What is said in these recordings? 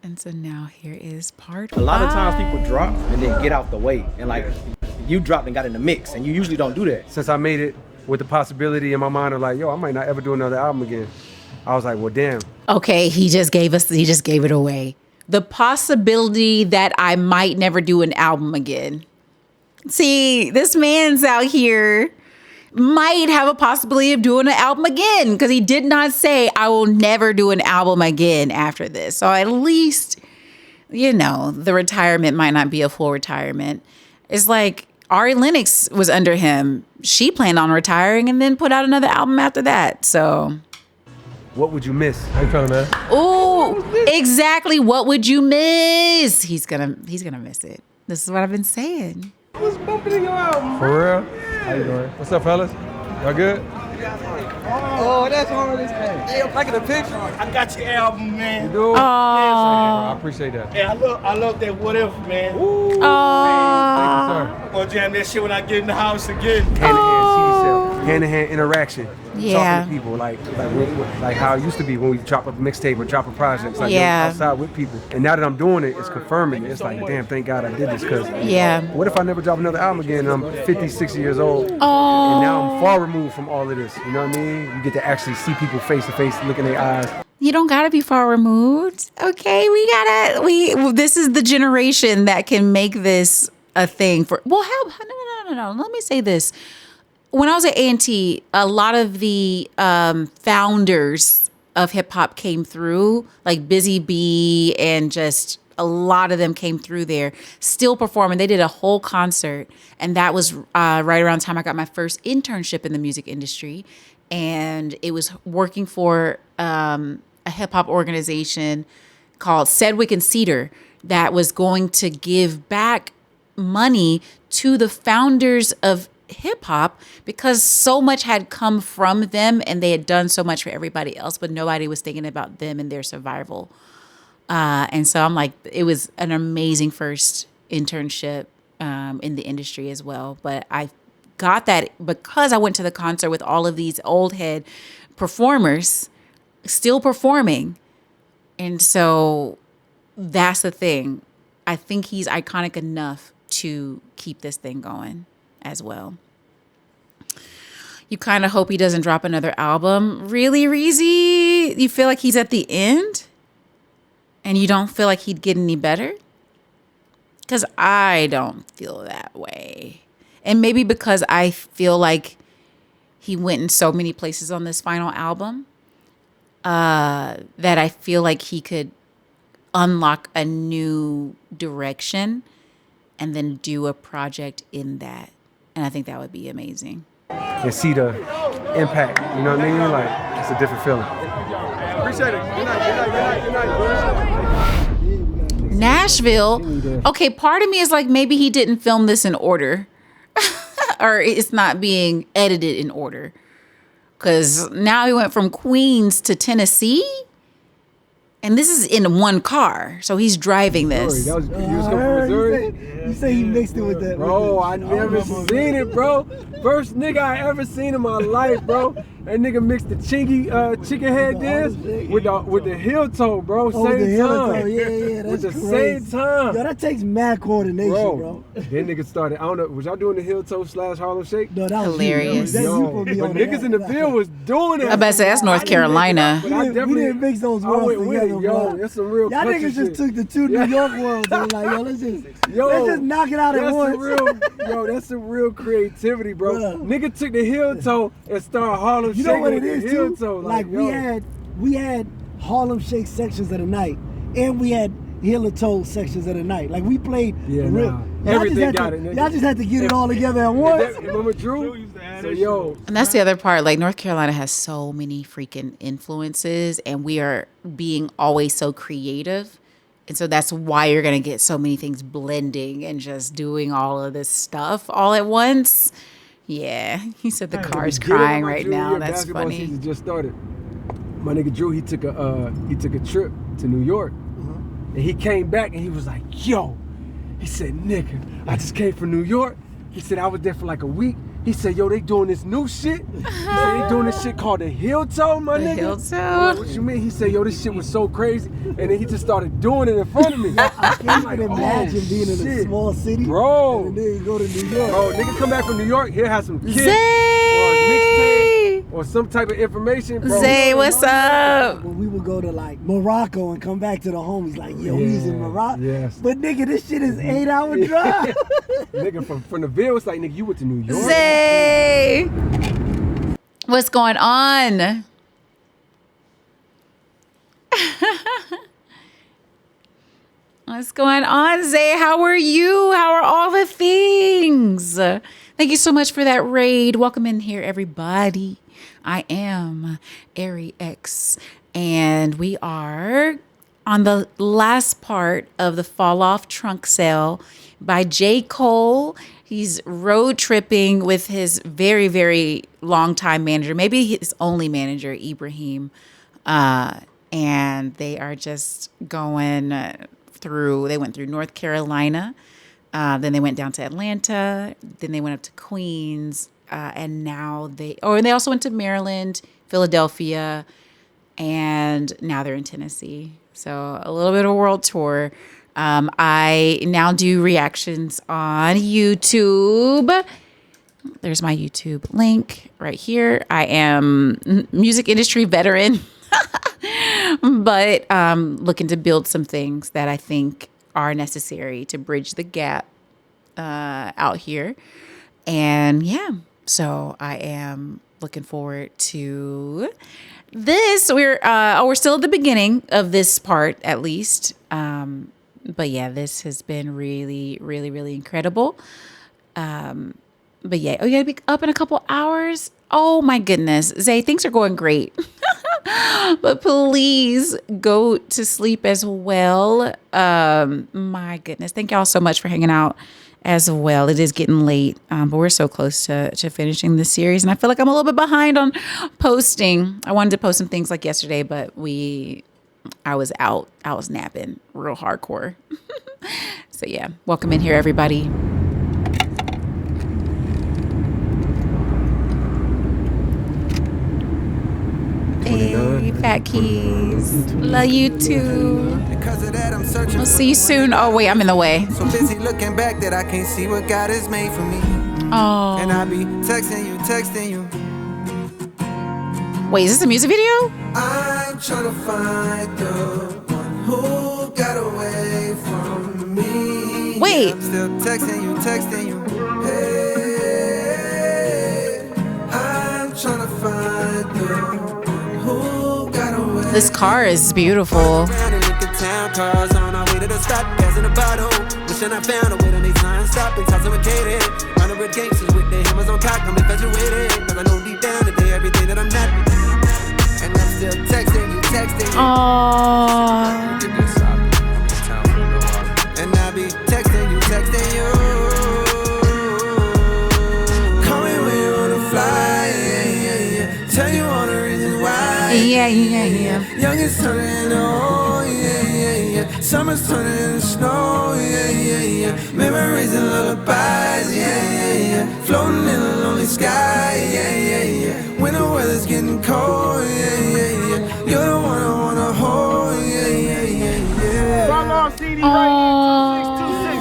And so now here is part A lot of times 5. people drop and then get out the way. And like, you dropped and got in the mix, and you usually don't do that. Since I made it with the possibility in my mind of like, yo, I might not ever do another album again, I was like, well, damn. Okay, he just gave it away. The possibility that I might never do an album again. See, this man's out here might have a possibility of doing an album again because he did not say I will never do an album again after this. So at least, the retirement might not be a full retirement. It's like Ari Lennox was under him. She planned on retiring and then put out another album after that. So What would you miss? How you feeling, man? ooh, exactly. What would you miss? He's gonna miss it. This is what I've been saying. What's bumping in your album? For real? How you doing? What's up, fellas? Y'all good? Oh, that's hard as hell. Hey, I'm taking a picture. I got your album, man. You do? Oh, I appreciate that. Hey, I love that What If, man. Ooh. oh. Thank you, I'm gonna jam that shit when I get in the house again. Hand-to-hand interaction. Yeah. Talking to people like how it used to be when we drop a mixtape or drop a project. Like Yeah. outside with people. And now that I'm doing it, it's confirming it. It's like, damn, thank God I did this. Because Yeah. what if I never drop another album again and I'm 50, 60 years old? Oh. And now I'm far removed from all of this. You know what I mean? You get to actually see people face to face, look in their eyes. You don't gotta be far removed. Okay, this is the generation that can make this a thing for. Well, no. Let me say this. When I was at A&T, a lot of the founders of hip hop came through, like Busy Bee, and just a lot of them came through there, still performing. They did a whole concert, and that was right around the time I got my first internship in the music industry, and it was working for a hip hop organization called Sedgwick and Cedar that was going to give back money to the founders of hip hop because so much had come from them and they had done so much for everybody else, but nobody was thinking about them and their survival. And so I'm like, it was an amazing first internship in the industry as well. But I got that because I went to the concert with all of these old head performers still performing. And so that's the thing. I think he's iconic enough to keep this thing going as well. You kind of hope he doesn't drop another album. Really, Reezy? You feel like he's at the end? And you don't feel like he'd get any better? Because I don't feel that way. And maybe because I feel like he went in so many places on this final album that I feel like he could unlock a new direction and then do a project in that. And I think that would be amazing. And see the impact, you know what I mean? Like, it's a different feeling. Appreciate it. Good night. Nashville. Okay, part of me is like maybe he didn't film this in order. Or it's not being edited in order. Because now he went from Queens to Tennessee. And this is in one car. So he's driving this. You was coming from Missouri? You say he mixed it with that. Bro, I never seen it, bro. First nigga I ever seen in my life, bro. That nigga mixed the chingy chicken head dance with the heel toe, bro. Oh, same the heel time. toe. Yeah, that's with the crazy. same time. Yo, that takes mad coordination, bro. Then niggas started, I don't know, was y'all doing the heel toe / Harlem Shake? No, that was Hilarious. You. Yo, Put me but on niggas that. in the field was doing it. I bet say that's North Carolina. But I We didn't mix those I worlds went with together, it, yo. bro. That's some real Y'all country niggas just shit. took the two New York worlds and like, yo, let's just knock it out at That's once. some real, that's some real creativity, bro. Bruh. Nigga took the heel toe and started Harlem You Shake know what with it the is heel too? toe. Like yo. we had Harlem Shake sections of the night, and we had heel and toe sections of the night. Like we played Yeah, the real. nah. Y'all Everything just had got to, it, nigga. Y'all just had to get it all together at once. Remember Drew? So yo, And that's the other part. Like North Carolina has so many freaking influences and we are being always so creative. And so that's why you're going to get so many things blending and just doing all of this stuff all at once. Yeah. He said the car's get it on crying my right junior now. year That's basketball funny. Season just started. My nigga Drew, he took a trip to New York, and he came back and he was like, "Yo," he said, "Nigga, I just came from New York." He said I was there for like a week. He said, yo, they doing this new shit. He said, they doing this shit called the heel toe, my The nigga. heel I'm like, toe. what you mean? He said, yo, this shit was so crazy. And then he just started doing it in front of me. I can't even imagine being in a shit. small city. Bro. And then you go to New York. Bro, nigga come back from New York, he'll have some kids or a Zay! mixtape or some type of information, bro. Zay, what's up? When we would go to like Morocco and come back to the homies, like, yo, he's in Morocco. yes. But nigga, this shit is 8-hour drive. Nigga from the Ville, it's like, nigga, you went to New York. Zay! What's going on? What's going on, Zay? How are you? How are all the things? Thank you so much for that raid. Welcome in here, everybody. I am Ari X, and we are on the last part of the Fall Off Trunk Sale by J. Cole. He's road tripping with his very, very longtime manager, maybe his only manager, Ibrahim. And they are just going they went through North Carolina, then they went down to Atlanta, then they went up to Queens, and now they also went to Maryland, Philadelphia, and now they're in Tennessee. So a little bit of a world tour. I now do reactions on YouTube. There's my YouTube link right here. I am music industry veteran, but looking to build some things that I think are necessary to bridge the gap out here. And yeah, so I am looking forward to this. We're still at the beginning of this part, at least. But yeah, this has been really, really, really incredible. But yeah, you gotta be up in a couple hours. Oh my goodness, Zay, things are going great. But please go to sleep as well. My goodness, thank y'all so much for hanging out as well. It is getting late, but we're so close to finishing the series, and I feel like I'm a little bit behind on posting. I wanted to post some things like yesterday, but I was out. I was napping real hardcore. So yeah, welcome in here, everybody. Hey, Fat Keys. Love you too. We'll see you soon. Oh wait, I'm in the way. So busy looking back that I can't see what God has made for me. Oh. And I be texting you. Wait, is this a music video? I'm trying to find the one who got away from me. Wait. I'm still texting you. Hey, I'm trying to find the one who got away. This car is beautiful. Around and look at town cars on our way to the stop, passing a bottle. Wishing I found a way to make signs stop and intoxicated. Running with gangsters with their hammers on cock, I'm infatuated. Cause I know deep down today everything that I'm not. And I'm still texting you. Aww. And I be texting you. Call me when you wanna fly, yeah. Tell you all the reasons why. Yeah. Youngest turning into old, yeah. Summer's turning into snow, yeah. Memories and lullabies, yeah. Floating in a lonely sky, yeah. When the weather's getting cold, yeah. You're the one I wanna hold, yeah. Fall Off CD right here,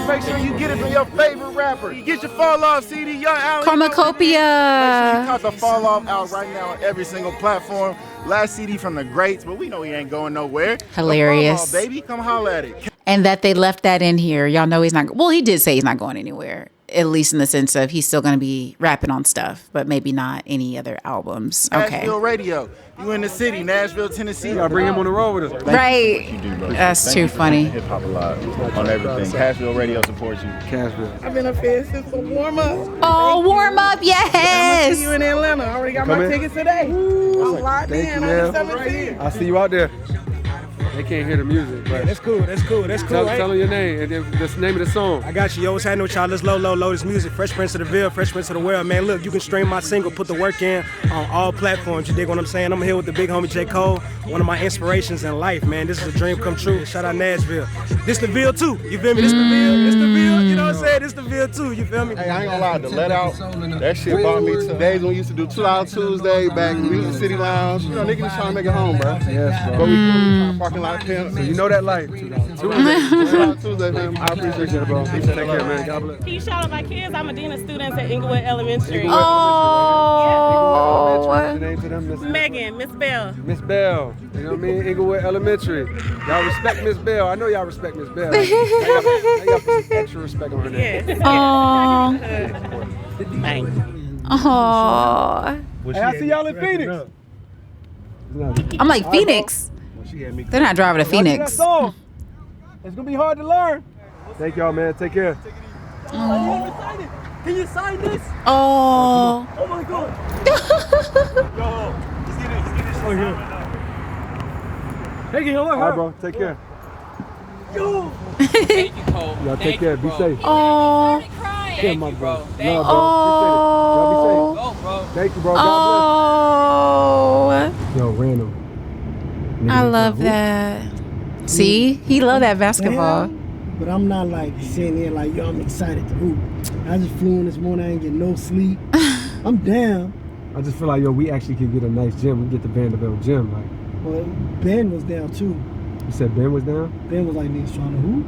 2626. Make sure you get it from your favorite rapper. Get your Fall Off CD, Young Allen. Cornucopia. Make sure you caught the Fall Off out right now on every single platform. Last CD from the greats, but we know he ain't going nowhere. Hilarious. The Fall Off, baby, come holler at it. And that they left that in here. Y'all know he's not. Well, he did say he's not going anywhere. At least in the sense of he's still going to be rapping on stuff, but maybe not any other albums. Okay. Nashville Radio. You in the city, Nashville, Tennessee. You gotta bring him on the road with us. Right. You do, bro. That's Thank too you for funny. Hip Hop Alive on everything. Cashville Radio supports you. Cashville. I've been a fan since the warm up. Oh, warm up. See you Yes. in Atlanta. I already got Come my in. tickets today. I'm locked Thank in you, on the man. 17th. I'll see you out there. They can't hear the music, but That's cool. tell them your name and then the name of the song. I got you. Yo, what's happening with y'all? Let's low this music. Fresh Prince of the Ville, Fresh Prince of the World. Man, look, you can stream my single, Put the Work In, on all platforms. You dig what I'm saying? I'm here with the big homie J. Cole, one of my inspirations in life, man. This is a dream come true. Shout out Nashville. This the Ville too. You feel me? This the Ville. You know what said, it's the Ville too. You feel me? Hey, I ain't gonna lie, the let out, that shit brought me to days when we used to do 2 Out Tuesday back in Music City Lounge. You know, niggas just trying to make it home, bro. Yes, bro. But we cool, parking lot pimp. So you know that life. Tuesday. 2 Out Tuesday, man. I appreciate you, bro. Take care, man. God bless. Can you shout out my kids? I'm a dean of students at Inglewood Elementary. Oh. What's the name to them? Megan, Miss Bell. Miss Bell. You know what I mean? Inglewood Elementary. Y'all respect Miss Bell. I know y'all respect Miss Bell. I got put some extra respect on her name. Yes. Oh. Thanks. Oh. Hey, I see y'all in Phoenix. I'm like, Phoenix? They're not driving to Phoenix. It's gonna be hard to learn. Thank y'all, man. Take care. Can you sign this? Oh. Oh my God. Thank you. All right, bro. Take care. Yo. Y'all take care. Be safe. Oh. Yeah, my bro. Love, bro. Oh. Appreciate it. Y'all be safe. Thank you, bro. God Oh. bless. Yo, random. I love that. See? He loved that basketball. But I'm not like sitting here like, yo, I'm excited to hoop. I just flew in this morning, I ain't get no sleep. I'm down. I just feel like, yo, we actually could get a nice gym. We get the Vanderbilt gym. Like, Well, Ben was down too. you said Ben was down? Ben was like, niggas trying to hoop.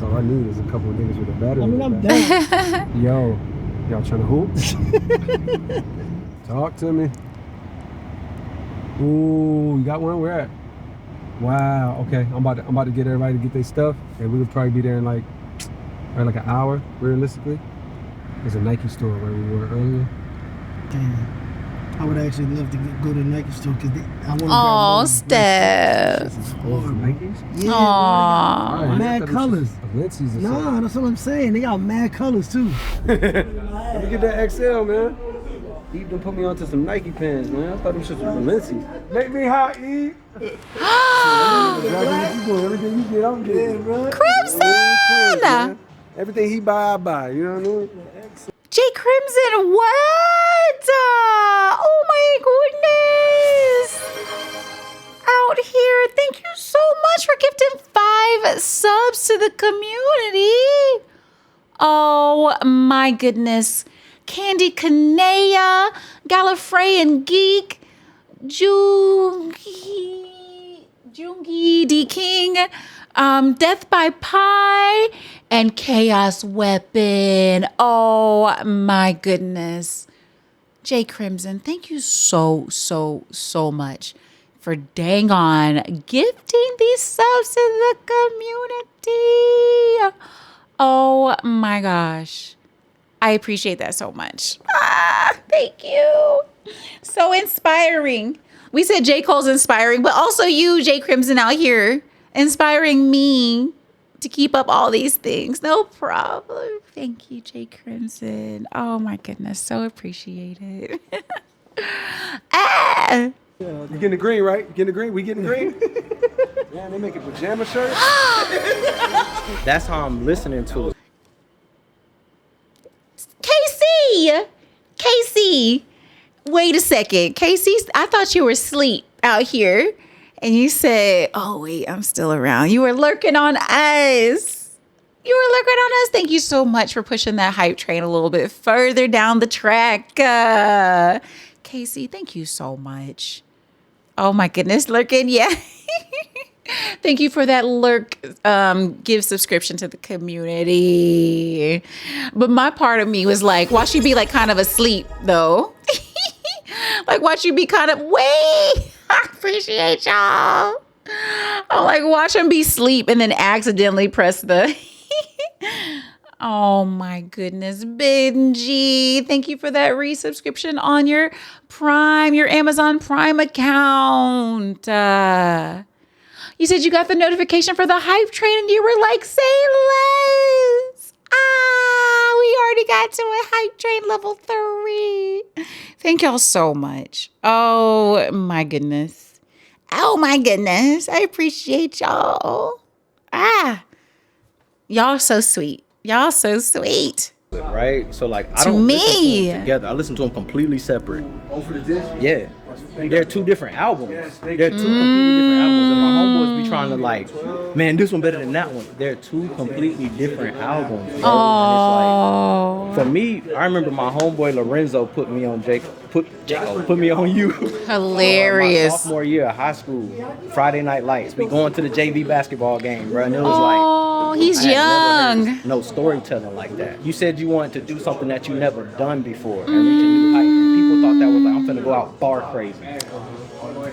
So all I need is a couple of niggas with a battery. I mean, I'm down. down. Yo, y'all trying to hoop? Talk to me. Ooh, you got one? Where at? Wow. Okay, I'm about to get everybody to get their stuff, and we would probably be there in like an hour, realistically. There's a Nike store where we were earlier. Damn. I would actually love to go to the Nike store because I want to. Oh, Steph. Oh, Nikes? Yeah. Aw. man. Mad colors. Balenci's or Nah, that's what I'm saying. They got mad colors too. Let me get that XL, man. Eve done put me onto some Nike pants, man. I thought them shits was Balenci's. Make me hot, Eve. Everything you get, I'm getting, bro. Crimson! Everything he buy, I buy. You know what I mean? J. Crimson, what? Oh my goodness. Out here. Thank you so much for gifting 5 subs to the community. Oh my goodness. Candy Kanea, Gallifrey Geek, Jungi D King, Death by Pi, and Chaos Weapon. Oh my goodness. J. Crimson, thank you so much for dang on gifting these subs to the community. Oh my gosh. I appreciate that so much. Thank you. So inspiring. We said J. Cole's inspiring, but also you, J. Crimson, out here inspiring me to keep up all these things. No problem. Thank you, J. Crimson. Oh my goodness. So appreciated. You getting the green, right? You getting the green? We getting the green? Man, they making pajama shirts. That's how I'm listening to it. Casey, wait a second. Casey, I thought you were asleep out here. And you said, oh, wait, I'm still around. You were lurking on us. Thank you so much for pushing that hype train a little bit further down the track. Casey, thank you so much. Oh, my goodness, lurking. Yeah. Thank you for that lurk give subscription to the community. But my part of me was like, watch you be like kind of asleep though. Like watch you be kind of, wait, I appreciate y'all. I'm like, watch him be asleep and then accidentally press the oh my goodness, Benji. Thank you for that resubscription on your Prime, your Amazon Prime account. You said you got the notification for the hype train and you were like, say less. We already got to a hype train level 3. Thank y'all so much. Oh my goodness. I appreciate y'all. Y'all so sweet. Right? So like I To don't me. listen to them together. I listen to them completely separate. Oh, for the dish? Yeah. they're two different albums. They're two completely different albums. And my homeboys be trying to like, man, this one better than that one. They're two completely different albums. Bro. And it's like, for me, I remember my homeboy Lorenzo put me on put me on you. Hilarious. My sophomore year of high school, Friday Night Lights. We going to the JV basketball game, bro. And it was like, he's I had never young. heard no storytelling like that. You said you wanted to do something that you never done before and reach a new height. And people thought that was like, I'm finna go out bar crazy.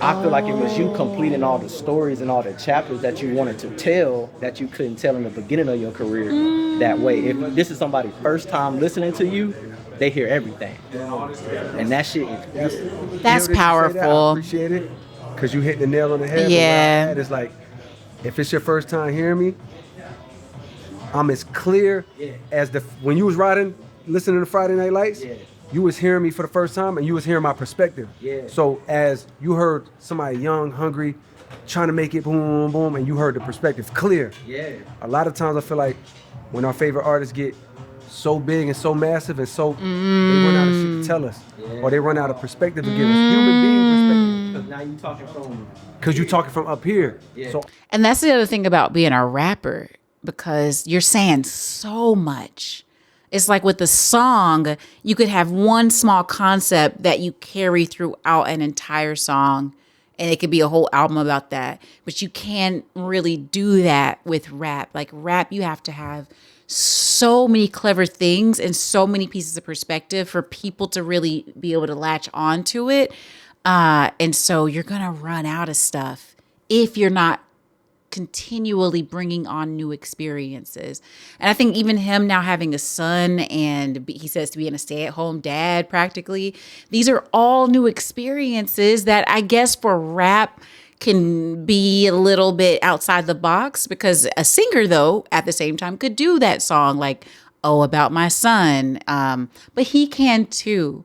I feel like it was you completing all the stories and all the chapters that you wanted to tell that you couldn't tell in the beginning of your career that way. If this is somebody's first time listening to you, they hear everything. And that shit is That's powerful. I appreciate it because you hit the nail on the head. Yeah. It's like, if it's your first time hearing me, I'm as clear as when you was listening to Friday Night Lights, you was hearing me for the first time and you was hearing my perspective. Yeah. So as you heard somebody young, hungry, trying to make it boom, boom, boom, and you heard the perspective clear. Yeah. A lot of times I feel like when our favorite artists get so big and so massive and so they run out of shit to tell us, or they run out of perspective to give us human being perspective. Because now you talking from. Because you talking from up here. Yeah. So And that's the other thing about being a rapper, because you're saying so much. It's like with the song, you could have one small concept that you carry throughout an entire song, and it could be a whole album about that. But you can't really do that with rap. Like rap, you have to have so many clever things and so many pieces of perspective for people to really be able to latch on to it. And so you're going to run out of stuff if you're not continually bringing on new experiences. And I think even him now having a son, and he says to being a stay-at-home dad practically, these are all new experiences that I guess for rap can be a little bit outside the box, because a singer though at the same time could do that song like, oh, about my son, but he can too.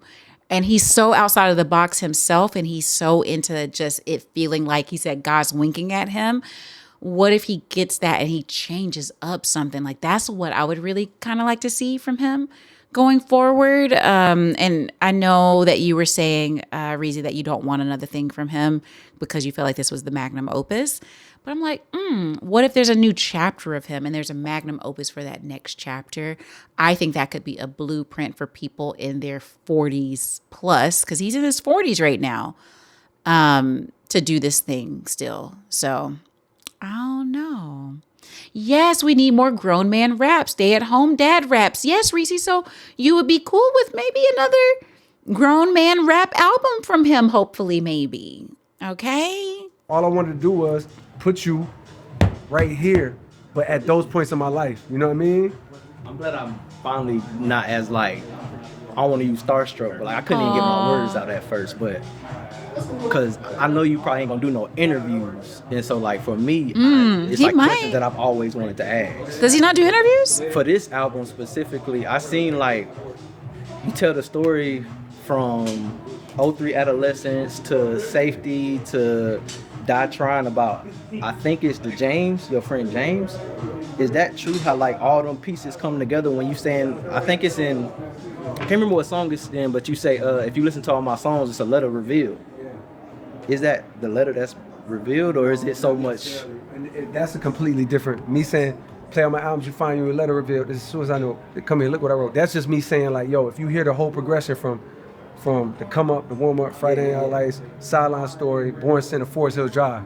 And he's so outside of the box himself, and he's so into just it feeling like, he said, God's winking at him. What if he gets that and he changes up something? Like, that's what I would really kind of like to see from him going forward. And I know that you were saying, Reezy, that you don't want another thing from him because you feel like this was the magnum opus. But I'm like, what if there's a new chapter of him and there's a magnum opus for that next chapter? I think that could be a blueprint for people in their 40s plus, because he's in his 40s right now, to do this thing still. So I don't know. Yes, we need more grown man rap, stay at home dad raps. Yes, Reese. So you would be cool with maybe another grown man rap album from him, hopefully, maybe. Okay. all I wanted to do was put you right here, but at those points in my life. You know what I mean? I'm glad I'm finally not as like, I don't want to use starstruck, but like I couldn't even get my words out at first, but because I know you probably ain't gonna do no interviews, and so like for me, it's like questions that I've always wanted to ask. Does he not do interviews? For this album specifically, I seen like you tell the story from 03 adolescence to safety to Die Trying about, I think it's the James, your friend James. Is that true? How like all them pieces come together when you saying, I think it's in, I can't remember what song it's in, but you say, if you listen to all my songs, it's a letter revealed. Is that the letter that's revealed, or is it so much? That's a completely different, me saying, play on my albums, you find you a letter revealed. As soon as I know, come here, look what I wrote. That's just me saying like, yo, if you hear the whole progression from the come up, the warm up, Friday Night Lights, Sideline Story, Born Center, Forest Hill Drive,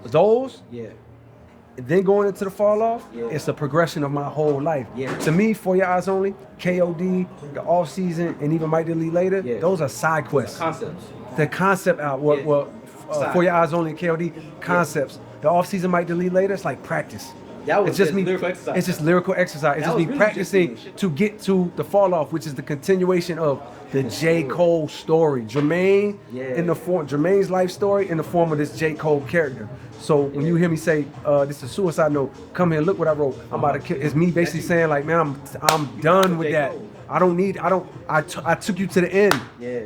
those, and then going into the fall off, it's a progression of my whole life. To me, For Your Eyes Only, KOD, the off season, and even Might Delete Later, those are side quests. Concepts. The concept out, For Your Eyes Only, KOD, concepts. The off season Might Delete Later, it's like practice. It's just me. Lyrical exercise. It's just lyrical exercise. It's just me practicing to get to the fall off, which is the continuation of the J. Cole story. Jermaine in the form, Jermaine's life story in the form of this J. Cole character. So when you hear me say, this is a suicide note, come here, look what I wrote. I'm about to kill. It's me basically saying like, man, I'm done with that. I took you to the end.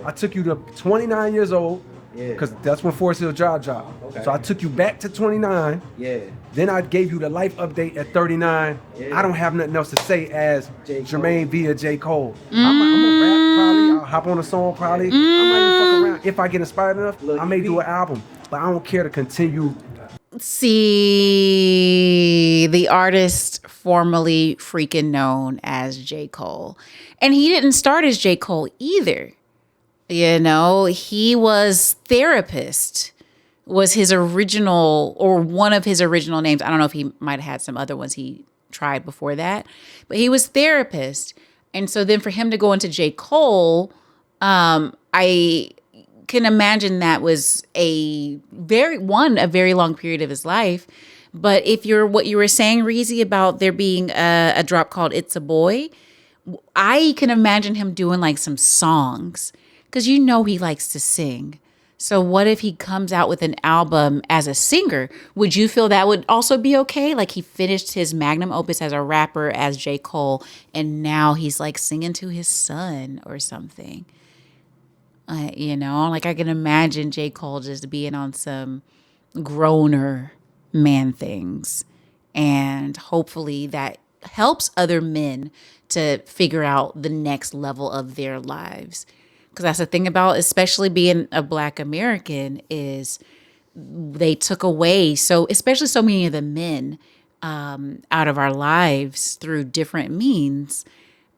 I took you to 29 years old. Because that's when Forest Hill Drive dropped. So I took you back to 29. Then I gave you the life update at 39. I don't have nothing else to say as Jermaine via J. Cole. I'm gonna rap probably. I'll hop on a song probably. I might even fuck around. If I get inspired enough, I may do an album. But I don't care to continue. See, the artist formerly freaking known as J. Cole. And he didn't start as J. Cole either. You know, he was Therapist, was his original, or one of his original names. I don't know if he might have had some other ones he tried before that, but he was Therapist. And so then for him to go into J. Cole, I can imagine that was a very long period of his life. But if you're what you were saying, Reezy, about there being a drop called It's a Boy, I can imagine him doing like some songs because you know he likes to sing. So what if he comes out with an album as a singer? Would you feel that would also be okay? Like he finished his magnum opus as a rapper as J. Cole, and now he's like singing to his son or something. You know, like I can imagine J. Cole just being on some groaner man things. And hopefully that helps other men to figure out the next level of their lives. Because that's the thing about, especially being a Black American, is they took away especially so many of the men out of our lives through different means.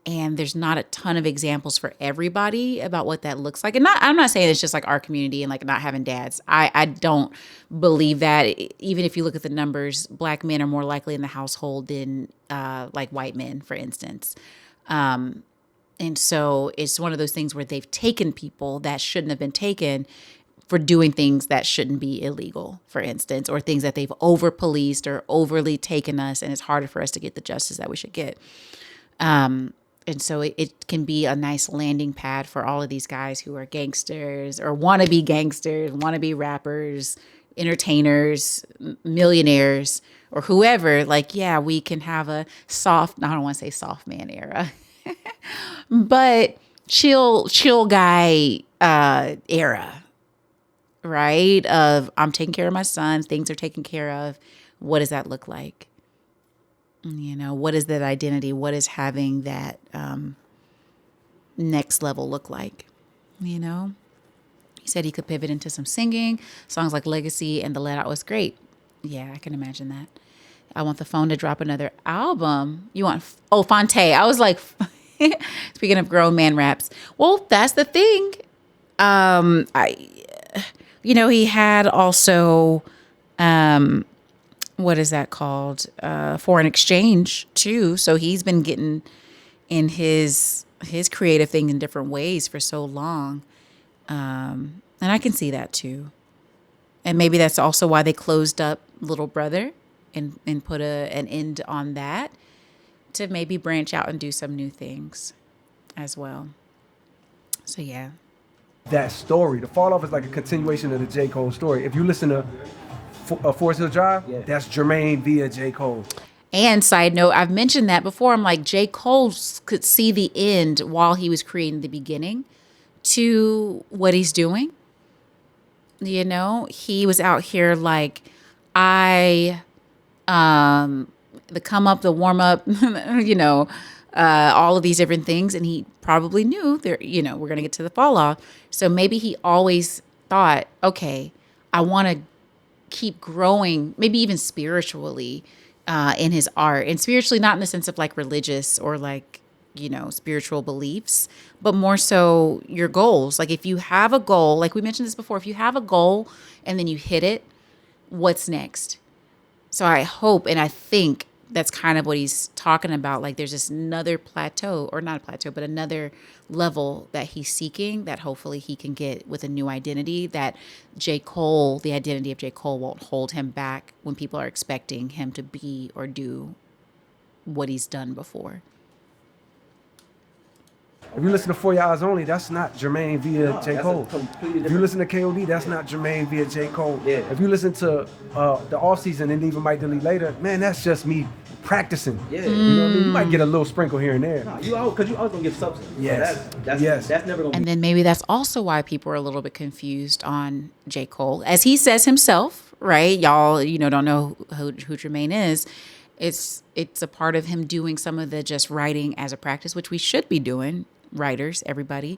And there's not a ton of examples for everybody about what that looks like. And I'm not saying it's just like our community and like not having dads. I don't believe that. Even if you look at the numbers, Black men are more likely in the household than like white men, for instance. And so it's one of those things where they've taken people that shouldn't have been taken for doing things that shouldn't be illegal, for instance, or things that they've over-policed or overly taken us, and it's harder for us to get the justice that we should get. And so it can be a nice landing pad for all of these guys who are gangsters or want to be gangsters, want to be rappers, entertainers, millionaires, or whoever. Like, yeah, we can have a soft, I don't want to say soft man era, but chill guy era, right? Of I'm taking care of my sons, things are taken care of. What does that look like? You know, what is that identity? What is having that next level look like? You know, he said he could pivot into some singing. Songs like Legacy and The Let Out was great. Yeah, I can imagine that. I want the phone to drop another album. You want, Fonte. I was like, speaking of grown man raps. Well, that's the thing. He had also, what is that called? Foreign exchange too. So he's been getting in his creative thing in different ways for so long. And I can see that too. And maybe that's also why they closed up Little Brother and put an end on that, to maybe branch out and do some new things as well. So yeah. That story, the fall off is like a continuation of the J. Cole story. If you listen to Forest Hill Drive, that's Jermaine via J. Cole. And side note, I've mentioned that before. I'm like, J. Cole could see the end while he was creating the beginning to what he's doing. You know, he was out here like, the come up, the warm up, all of these different things. And he probably knew we're going to get to the fall off. So maybe he always thought, okay, I want to keep growing, maybe even spiritually in his art. And spiritually, not in the sense of like religious or like, spiritual beliefs, but more so your goals. Like if you have a goal, like we mentioned this before, if you have a goal and then you hit it, what's next? So I hope, and I think that's kind of what he's talking about. Like there's this another plateau, or not a plateau, but another level that he's seeking that hopefully he can get with a new identity, that J. Cole, the identity of J. Cole won't hold him back when people are expecting him to be or do what he's done before. If you listen to For Your Eyes Only, that's not Jermaine via J. Cole. If you listen to KOD, that's not Jermaine via J. Cole. Yeah. If you listen to the Off Season and even Might Delete Later, man, that's just me practicing. Yeah. You know what I mean? You might get a little sprinkle here and there. Because you always gonna give substance. Yes. So that's never gonna. And then maybe that's also why people are a little bit confused on J. Cole, as he says himself, right? Y'all, don't know who Jermaine is. It's a part of him doing some of the just writing as a practice, which we should be doing. Writers, everybody,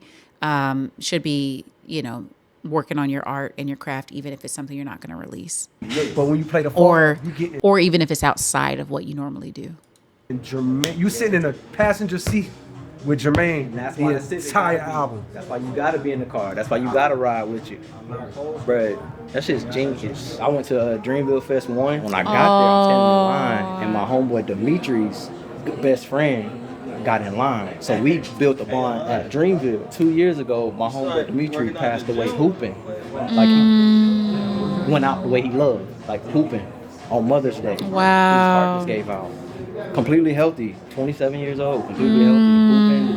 should be, working on your art and your craft, even if it's something you're not going to release, But when you play the fall, you get or even if it's outside of what you normally do. in Jermaine. You sitting in a passenger seat with Jermaine. And that's the why the entire album. That's why you gotta be in the car. That's why you gotta ride with you, bruh. That shit's genius. I went to Dreamville Fest 1. When I got there, I'm standing in line, and my homeboy Dimitri's best friend got in line. So we built a bond at Dreamville. 2 years ago, my homeboy Dimitri passed away hooping. Like he went out the way he loved, like hooping on Mother's Day. Wow. His heart just gave out. Completely healthy, 27 years old, completely healthy, hooping.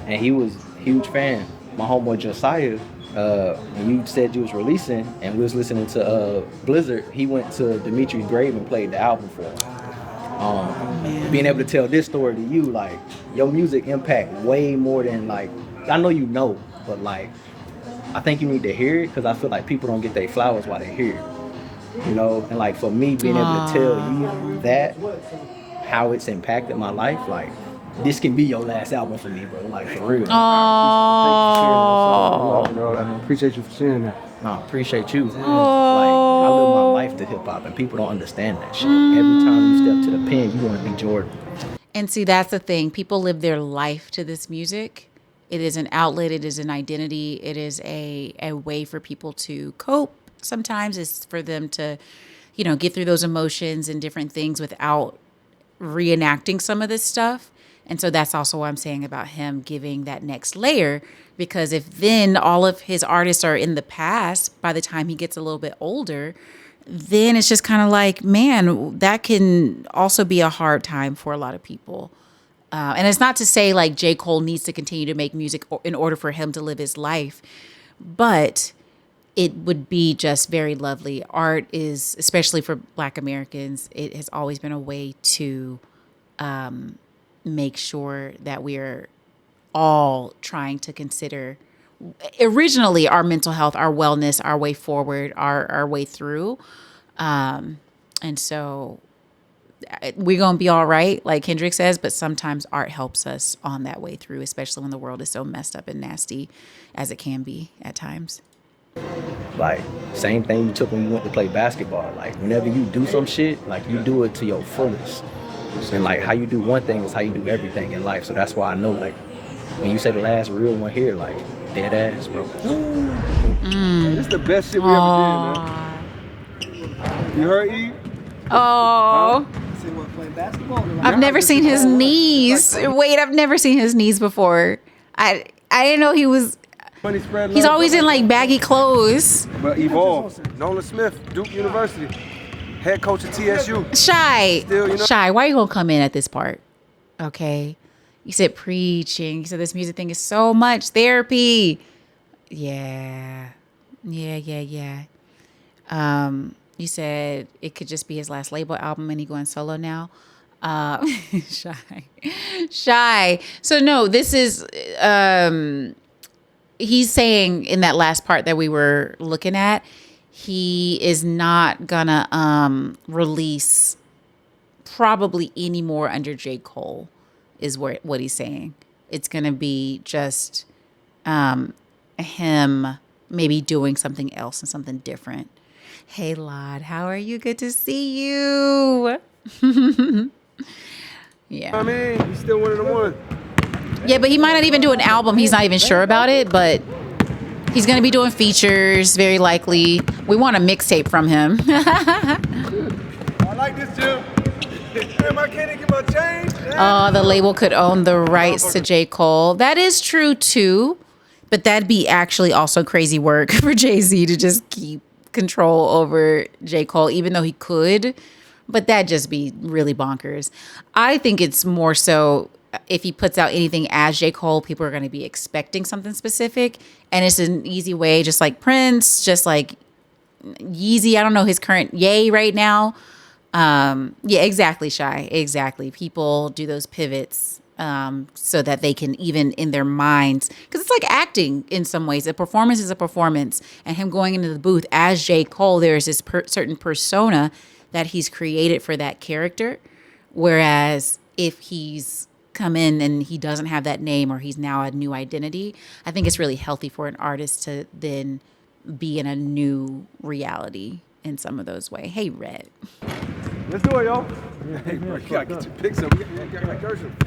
And he was a huge fan. My homeboy Josiah, when you said you was releasing and we was listening to Blizzard, he went to Dimitri's grave and played the album for him. Being able to tell this story to you, like, your music impact way more than, like, I know you know, but, like, I think you need to hear it because I feel like people don't get their flowers while they hear it. You know, and like for me being able to tell you that, how it's impacted my life, like this can be your last album for me, bro. Like for real. Oh, I appreciate you for sharing that. No, I appreciate you. Like I live my life to hip hop, and people don't understand that shit. Every time you step to the pen, you want to be Jordan. And see, that's the thing. People live their life to this music. It is an outlet. It is an identity. It is a way for people to cope. Sometimes it's for them to, get through those emotions and different things without reenacting some of this stuff. And so that's also what I'm saying about him giving that next layer, because if then all of his artists are in the past, by the time he gets a little bit older, then it's just kind of like, man, that can also be a hard time for a lot of people. And it's not to say like J. Cole needs to continue to make music in order for him to live his life, but it would be just very lovely. Art is, especially for Black Americans, it has always been a way to make sure that we are all trying to consider originally our mental health, our wellness, our way forward, our way through. And so we're going to be all right, like Kendrick says, but sometimes art helps us on that way through, especially when the world is so messed up and nasty as it can be at times. Like, same thing you took when you went to play basketball. Like, whenever you do some shit, like, you do it to your fullest. And, like, how you do one thing is how you do everything in life. So that's why I know, like, when you say the last real one here, like, dead ass, bro. This is the best shit we ever did, man. You heard E? Oh. I've never seen his knees. Wait, I've never seen his knees before. I didn't know he was... He's always in like baggy clothes. But Evolve, Nolan Smith, Duke University, head coach at TSU. Shy, Still, Shy, why are you gonna come in at this part? Okay, you said preaching. You said this music thing is so much therapy. Yeah. You said it could just be his last label album and he going solo now. Shy. So no, this is. He's saying in that last part that we were looking at, he is not gonna release probably any more under J. Cole, is what he's saying. It's gonna be just him maybe doing something else and something different. Hey, Lod, how are you? Good to see you. Yeah. I mean, he's still one of the ones. Yeah, but he might not even do an album. He's not even sure about it, but he's going to be doing features, very likely. We want a mixtape from him. I like this, Jim. Damn, I can't get my change. Oh, the label could own the rights to J. Cole. That is true, too. But that'd be actually also crazy work for Jay-Z to just keep control over J. Cole, even though he could. But that'd just be really bonkers. I think it's more so... if he puts out anything as J. Cole, people are going to be expecting something specific. And it's an easy way, just like Prince, just like Yeezy. I don't know his current Ye right now. Yeah, exactly, Shy. Exactly. People do those pivots so that they can even in their minds, because it's like acting in some ways. A performance is a performance. And him going into the booth as J. Cole, there's this certain persona that he's created for that character. Whereas if he's come in and he doesn't have that name or he's now a new identity, I think it's really healthy for an artist to then be in a new reality in some of those ways. Hey, Rhett. Let's do it, y'all. Hey, bro, you gotta get your picks up.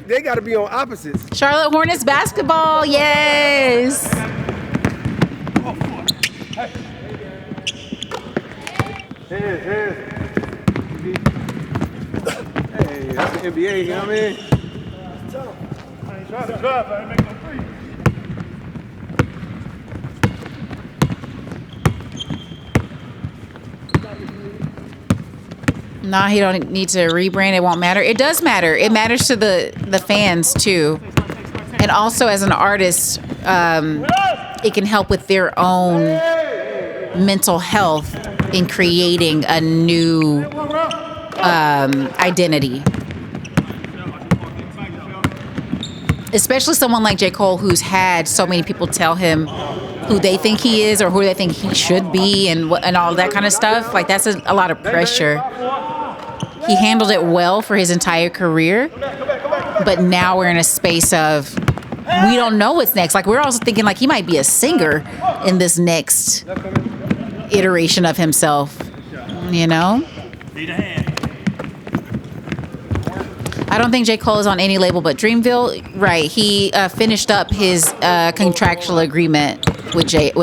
They gotta be on opposites. Charlotte Hornets basketball, yes. Hey, that's the NBA, you know what I mean? I ain't trying to drive, I ain't making no free. Nah, he don't need to rebrand. It won't matter. It does matter. It matters to the fans too, and also as an artist, it can help with their own mental health in creating a new identity. Especially someone like J. Cole, who's had so many people tell him who they think he is or who they think he should be and all that kind of stuff. Like, that's a lot of pressure. He handled it well for his entire career, but now we're in a space of we don't know what's next. Like, we're also thinking like he might be a singer in this next iteration of himself, you know? I don't think J. Cole is on any label but Dreamville. Right. He finished up his contractual agreement with Jay-Z.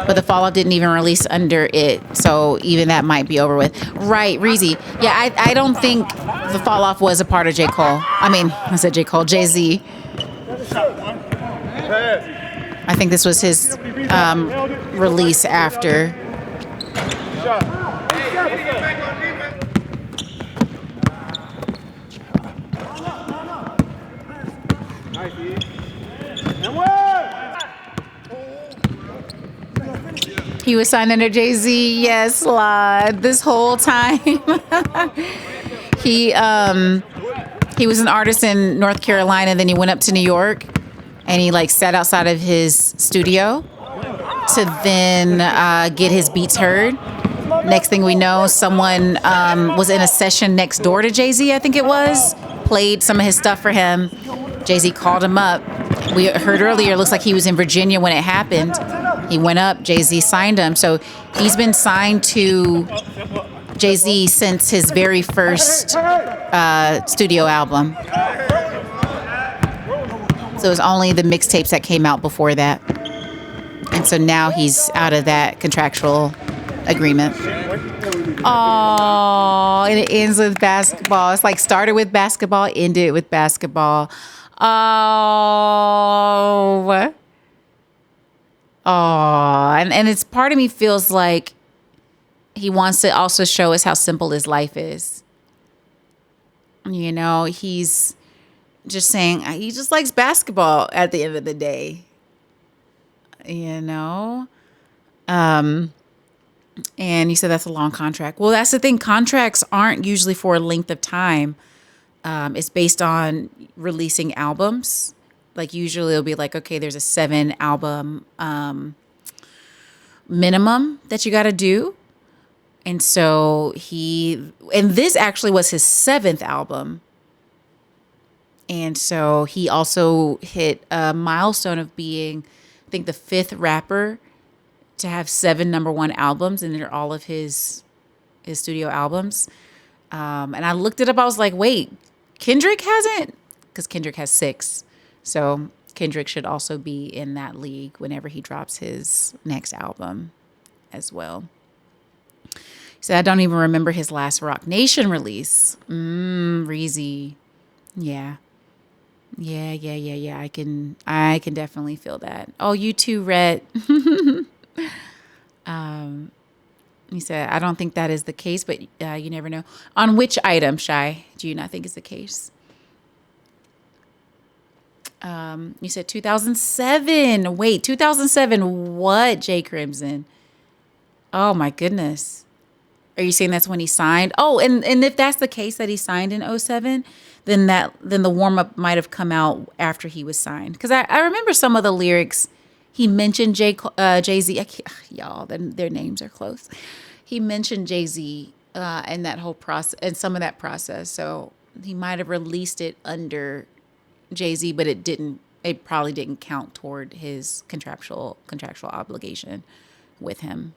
But the Fall Off didn't even release under it. So even that might be over with. Right, Reezy. Yeah, I don't think the Fall Off was a part of J. Cole. I mean, I said J. Cole, Jay-Z. I think this was his release after. He was signed under Jay-Z, yes, Lord. This whole time. He was an artist in North Carolina, then he went up to New York and he like sat outside of his studio to then get his beats heard. Next thing we know, someone was in a session next door to Jay-Z, I think it was, played some of his stuff for him. Jay-Z called him up. We heard earlier, it looks like he was in Virginia when it happened. He went up, Jay-Z signed him. So he's been signed to Jay-Z since his very first studio album. So it was only the mixtapes that came out before that. And so now he's out of that contractual agreement. Oh, and it ends with basketball. It's like started with basketball, ended with basketball. Oh, and it's part of me feels like he wants to also show us how simple his life is. You know, he's just saying he just likes basketball at the end of the day. You know, and he said that's a long contract. Well, that's the thing. Contracts aren't usually for a length of time. It's based on releasing albums. Like usually it'll be like, okay, there's a 7 album minimum that you got to do. And so this actually was his 7th album. And so he also hit a milestone of being, I think, the 5th rapper to have 7 #1 albums, and they're all of his studio albums. And I looked it up. I was like, wait, Kendrick hasn't? Because Kendrick has 6. So Kendrick should also be in that league whenever he drops his next album as well. He said, I don't even remember his last Rock Nation release. Reezy. Yeah. I can definitely feel that. Oh, you too, Rhett. He said, I don't think that is the case, but you never know. On which item, Shy, do you not think is the case? You said 2007. Wait, 2007, what, Jay Crimson? Oh, my goodness. Are you saying that's when he signed? Oh, and if that's the case that he signed in 2007, then the warm-up might have come out after he was signed. Because I remember some of the lyrics. He mentioned Jay-Z. Y'all, their names are close. He mentioned Jay-Z and that whole process and some of that process. So he might have released it under Jay-Z, but it probably didn't count toward his contractual obligation with him.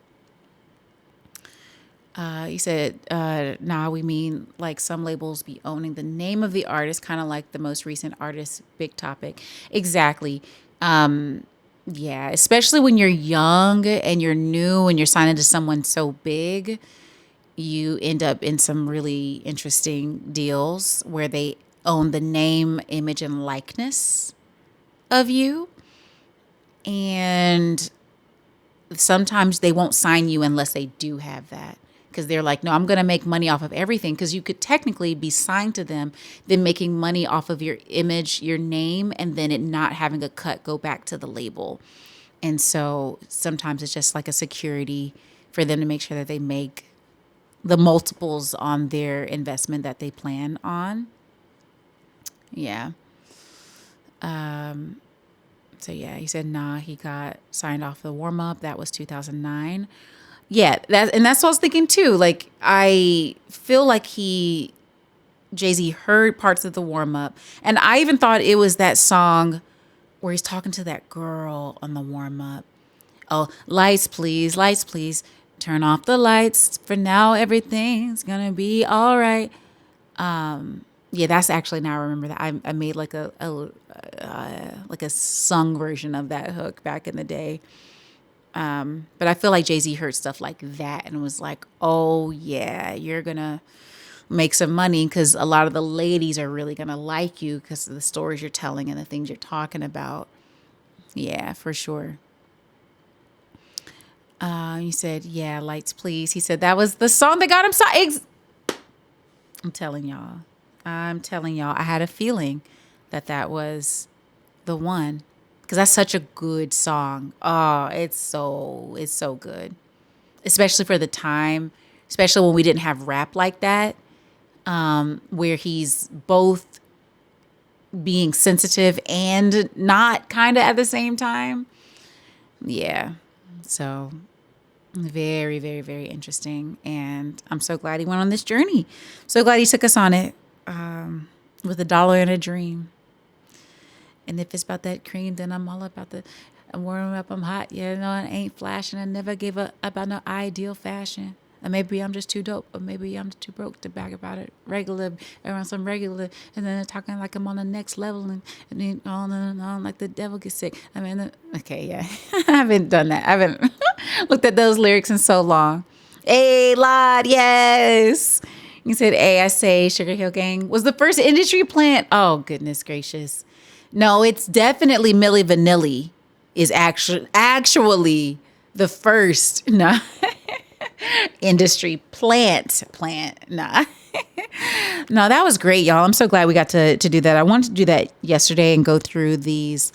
He said, nah, we mean like some labels be owning the name of the artist, kind of like the most recent artist, Big Topic. Exactly. Yeah, especially when you're young and you're new and you're signing to someone so big, you end up in some really interesting deals where they own the name, image, and likeness of you. And sometimes they won't sign you unless they do have that. Because they're like, no, I'm going to make money off of everything. Because you could technically be signed to them, then making money off of your image, your name, and then it not having a cut go back to the label. And so sometimes it's just like a security for them to make sure that they make the multiples on their investment that they plan on. Yeah. So yeah, he said, nah, he got signed off the warm up. That was 2009. Yeah, that's what I was thinking too. Like, I feel like Jay-Z heard parts of the warm up. And I even thought it was that song where he's talking to that girl on the warm up. Oh, lights, please, turn off the lights. For now, everything's gonna be all right. Yeah, that's actually, now I remember that I made like a sung version of that hook back in the day. But I feel like Jay-Z heard stuff like that and was like, oh yeah, you're gonna make some money because a lot of the ladies are really gonna like you because of the stories you're telling and the things you're talking about. Yeah, for sure. He said, yeah, lights, please. He said that was the song that got him signed. I'm telling y'all, I had a feeling that was the one. Because that's such a good song. Oh, it's so good. Especially for the time. Especially when we didn't have rap like that. Where he's both being sensitive and not kind of at the same time. Yeah. So very, very, very interesting. And I'm so glad he went on this journey. So glad he took us on it. With $1 and a dream. And if it's about that cream, then I'm all about I'm warming up, I'm hot. Yeah, no, I ain't flashing. I never gave up about no ideal fashion. Or maybe I'm just too dope. Or maybe I'm too broke to brag about it. Regular, around some regular. And then talking like I'm on the next level. And then on and on, like the devil gets sick. I mean, okay, yeah. I haven't done that. I haven't looked at those lyrics in so long. Hey, Lord, yes. You said, hey, I say Sugar Hill Gang was the first industry plant. Oh, goodness gracious. No, it's definitely Milli Vanilli is actually the first industry plant. Nah. No, that was great, y'all. I'm so glad we got to do that. I wanted to do that yesterday and go through these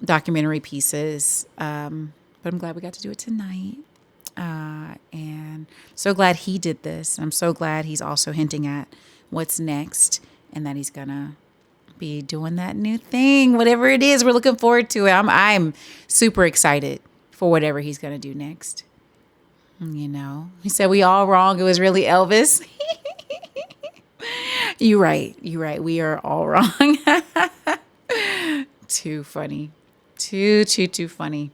documentary pieces. But I'm glad we got to do it tonight. And so glad he did this. I'm so glad he's also hinting at what's next and that he's gonna be doing that new thing, whatever it is. We're looking forward to it. I'm super excited for whatever he's gonna do next. You know, he said we all wrong. It was really Elvis. You're right. We are all wrong. Too funny. Too funny.